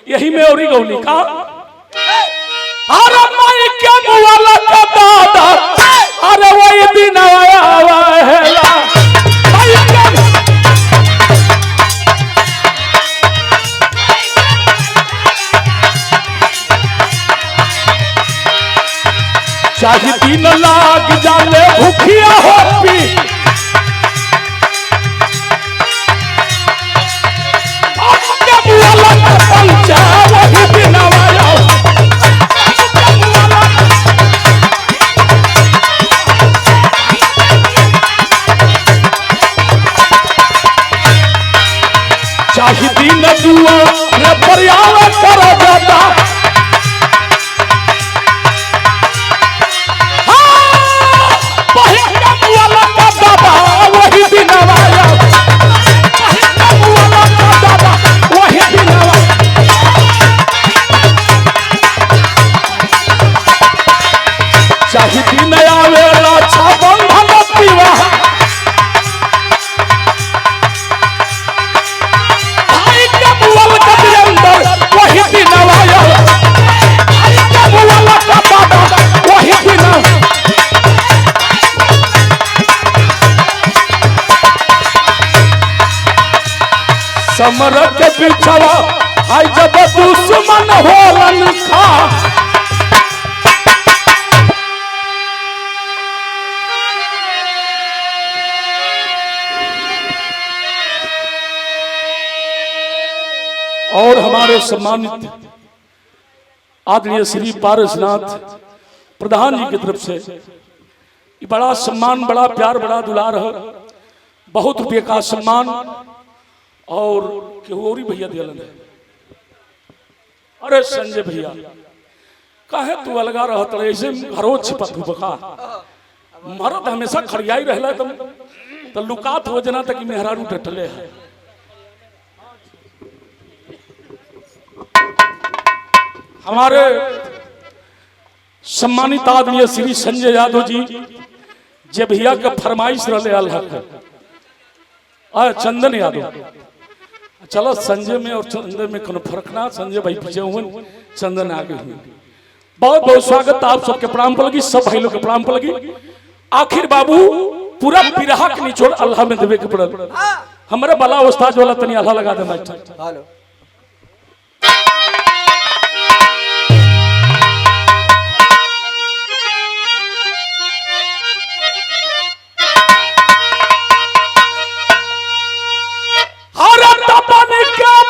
यही में और गौली का अरे माई के मुआला का दादा, अरे वही दिन आया है चाहे दिन लाग जाले भूखिया हो पी, वही दिन आया चाहे दिन दुआ रे परियावा करो जाता, वही दिन आया, वही दिन आया, समर के बिछवा आई जब दुश्मन होलन खा और हमारे सम्मानित आदरणीय श्री पारसनाथ प्रधान जी की तरफ से ये बड़ा सम्मान, बड़ा प्यार, बड़ा दुलार है। बहुत रुपये का सम्मान और केहूरी भैया दिलन है। अरे संजय भैया काहे तू अलगा रहत ऐसे घरो छिपत हो बका मरद हमेशा खड़ियाई रहला तो लुकात हो जना तक मेहरारू डटले है। हमारे सम्मानित आदरणीय श्री संजय यादव जी जे भैया के फरमाइश रहे चंदन यादव। चलो संजय में और चंदन में कोनो फर्क ना, संजय भाई पीछे हुए, चंदन आगे हुए। बहुत बहुत स्वागत आप सबके प्रणाम पर लगी, सब भाई लोग के प्रणाम पर लगी। आखिर बाबू पूरा पिरहा के निचोड़ अल्लाह में देवे के पड़ल। हमारे बला उस्ताद वाला तनी अल्लाह लगा दे मास्टर। हेलो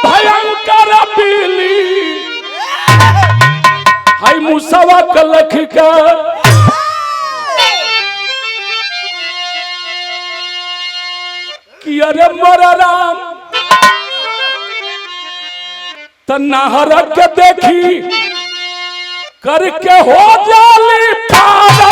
भयंकर बिली हाय मुसवा कलख का कि अरे मोरा राम तन्नाहर के देखी करके हो जाली पादा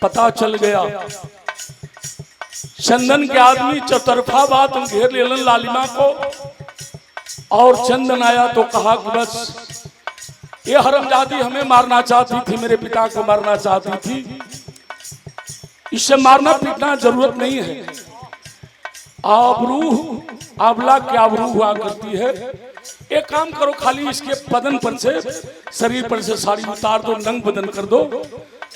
पता चल गया। चंदन के आदमी चौतरफा बात घेर लेलन लालिमा को और चंदन आया तो कहा कि बस ये हरमजादी हमें मारना चाहती थी, मेरे पिता को मारना चाहती थी, इससे मारना पीटना जरूरत नहीं है। आबरू आबला की आबरू हुआ करती है। एक काम करो, खाली इसके बदन पर से शरीर पर से साड़ी उतार दो, नंग बदन कर दो,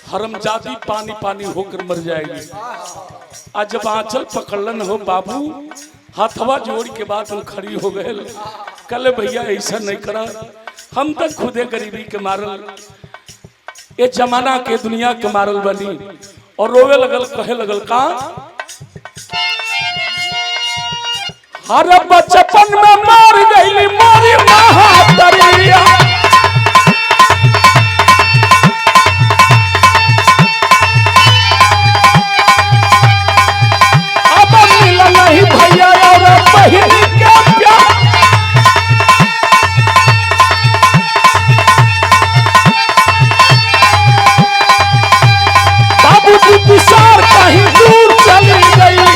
हरमजादी पानी पानी होकर मर जाएगी। आज जब आंचल पकड़लन हो बाबू, हाथवा जोड़ के बाद हम खड़ी हो गए। कल भैया ऐसा नहीं करा, हम तक खुदे गरीबी के मारल, ये जमाना के दुनिया के मारल बनी। और रोवे लगल, कहे लगल का हर बचपन में मार गई मोरी महातरिया, अब मिला नहीं भैया और बहन के प्यार। बाबू की पिसार कहीं दूर चली गई।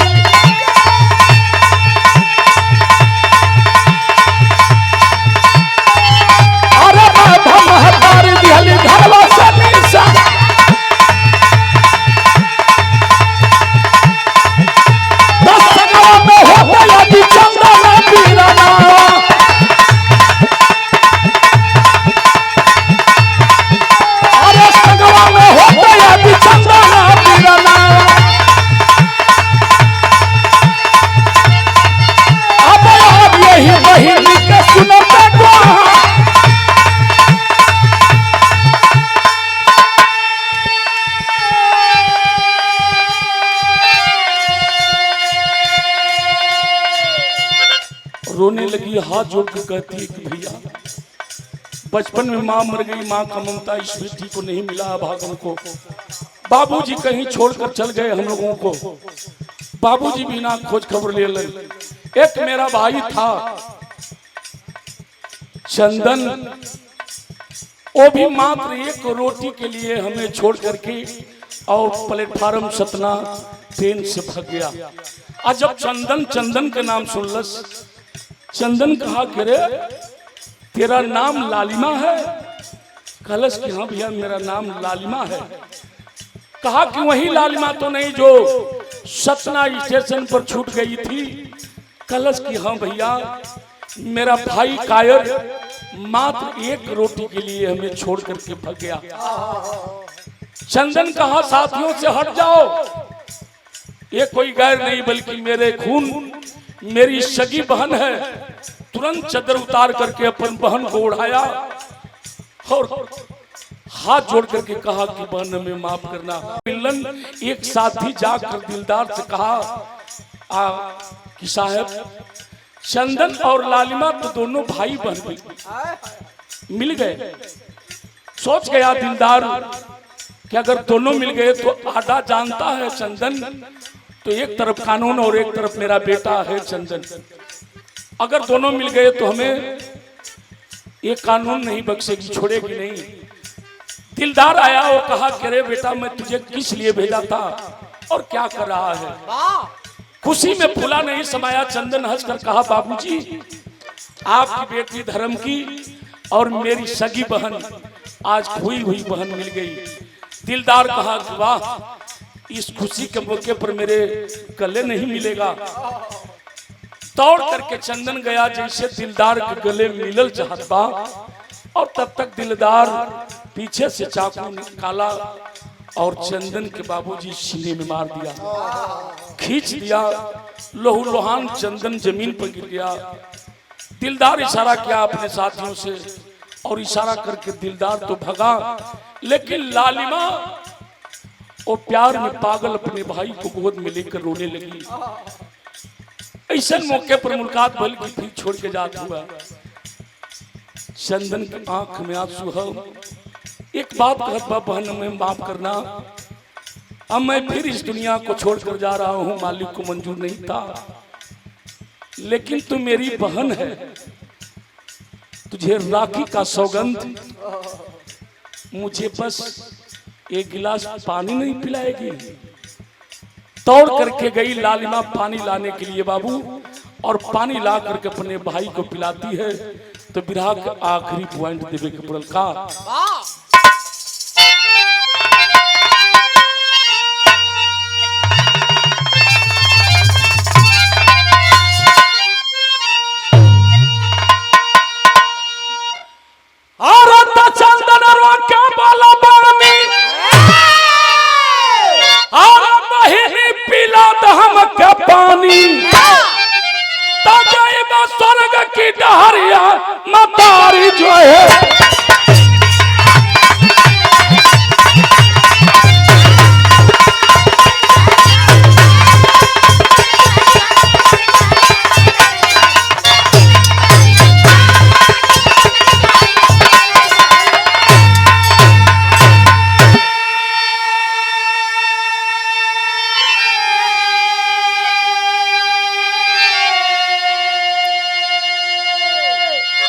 हाथ जोड़कर कहती है कि भैया बचपन में माँ मर गई, माँ का ममता इस बेटी को नहीं मिला, भागन को बाबूजी कहीं छोड़कर चल गए हम लोगों को, बाबूजी भी ना खोज खबर ले ले। एक मेरा भाई था चंदन, वो भी मात्र एक रोटी के लिए हमें छोड़ करके और प्लेटफार्म सतना ट्रेन से भाग गया। और जब चंदन चंदन के नाम सुनलस, चंदन कहा कि रे तेरा नाम लालिमा है? कहलस कि हाँ भैया मेरा नाम लालिमा है। कहा कि वही लालिमा तो नहीं जो सतना स्टेशन पर छूट गई थी? कहलस कि हाँ भैया मेरा भाई कायर मात्र एक रोटी के लिए हमें छोड़ करके भाग गया। चंदन कहा साथियों से हट जाओ, ये कोई गैर नहीं बल्कि मेरे खून मेरी सगी बहन है। तुरंत चादर उतार करके अपन बहन को उठाया और हाथ जोड़ करके कहा कि बहन हमें माफ करना। मिलन एक साथी जाकर दिलदार से कहा कि साहब चंदन और लालिमा तो दोनों भाई बहन मिल गए। सोच गया दिलदार कि अगर दोनों मिल गए तो आधा जानता है चंदन, तो एक तरफ कानून और एक तरफ मेरा बेटा है चंदन, अगर दोनों मिल गए तो हमें ये कानून नहीं बख्शेगी, छोड़ेगी नहीं। दिलदार आया और कहा कि रे बेटा मैं तुझे किस लिए भेजा था और क्या कर रहा है? खुशी में फूला नहीं समाया। चंदन हंसकर कहा बाबूजी आपकी बेटी धर्म की और मेरी सगी बहन आज खोई हुई बहन मिल गई। दिलदार कहा कि वाह इस खुशी के मौके पर मेरे गले नहीं मिलेगा। दौड़ करके चंदन गया जैसे दिलदार के गले मिलल चाहत बा, और तब तक दिलदार पीछे से चाकू निकाला और चंदन के बाबूजी सीने में मार दिया, खींच दिया। लोहू लोहान चंदन जमीन पर गिर गया। दिलदार इशारा किया अपने साथियों से और इशारा करके दिलदार तो भगा, लेकिन लालिमा वो प्यार में पागल अपने भाई को गोद में लेकर रोने लगी। ऐसे मौके पर मुलाकात भल की फिर छोड़ के जात हुआ। चंदन की आंख में आंसू है। एक बात कहत बा बहन हमें माफ करना, अब मैं फिर इस दुनिया को छोड़कर जा रहा हूँ, मालिक को मंजूर नहीं था, लेकिन तू मेरी बहन है, तुझे राखी का सौगंध, मुझे बस एक गिलास पानी नहीं पिलाएगी? दौड़ करके गई लालिमा पानी लाने के लिए बाबू, और पानी ला करके अपने भाई को पिलाती है। तो बिरहा का आखिरी पॉइंट देवे के पड़ल का स्वर्ग की डहरिया मतारी जो है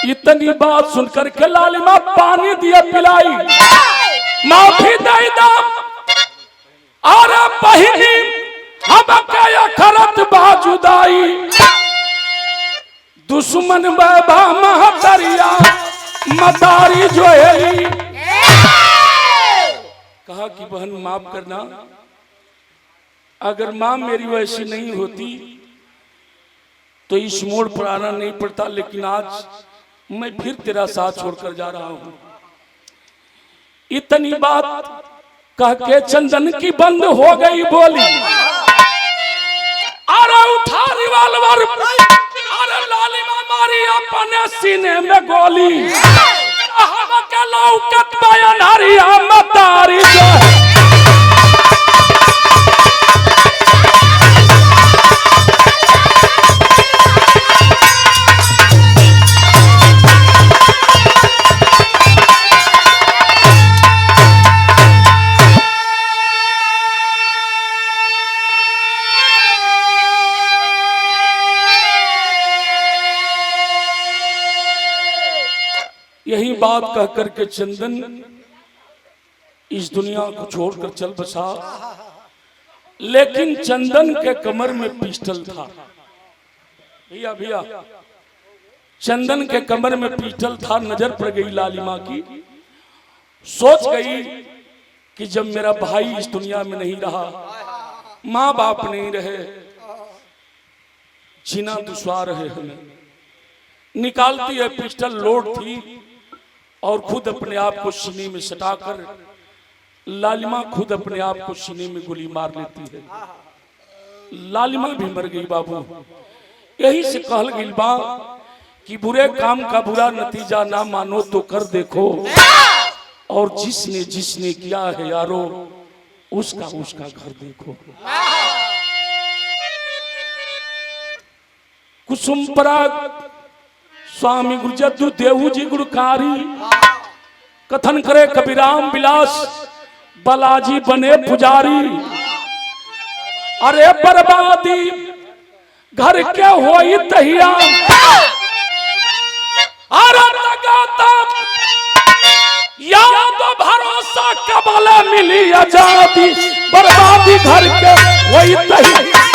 इतनी बात सुनकर के लालिमा पानी दिया पिलाई, माफी दे दा और बहिनी हम क्या खरत बाजुदाई, दुश्मन बाबा महतरिया मतारी जो है। कहा कि बहन माफ करना, अगर मां मेरी वैसी नहीं होती तो इस मोड़ पर आना नहीं पड़ता, लेकिन आज मैं फिर तेरा साथ छोड़कर जा रहा हूं। इतनी बात कह के चंदन की बंद हो गई बोली, अरे उठा रिवाल्वर, अरे लालिमा मारी अपने सीने में गोली, हम के लौकत बयान हरिया मतारी जो यही बात कह करके चंदन इस दुनिया को छोड़कर चल बसा। लेकिन चंदन के कमर में पिस्टल था। भैया भैया, चंदन के कमर में पिस्टल था। नजर पड़ गई लालिमा की। सोच गई कि जब मेरा भाई इस दुनिया में नहीं रहा, माँ बाप नहीं रहे, जीना दुश्वार है हमें। निकालती है पिस्टल, लोड थी, और खुद अपने आप को सीने में सटाकर लालिमा खुद अपने आप को सीने में गोली मार लेती है। लालिमा भी मर गई बाबू। यही से कहल गई बा कि बुरे काम का बुरा नतीजा ना मानो तो कर देखो, और जिसने जिसने किया है यारो उसका उसका घर देखो। कुसुम पराग स्वामी गुरुजद्दू देहू जी गुरुकारी कथन करे कबीराम विलास बालाजी बने पुजारी। अरे बर्बादी घर के होई तहिया, अरे लगाता याद भरोसा कबल मिली आजादी। बर्बादी घर के होई तहिया।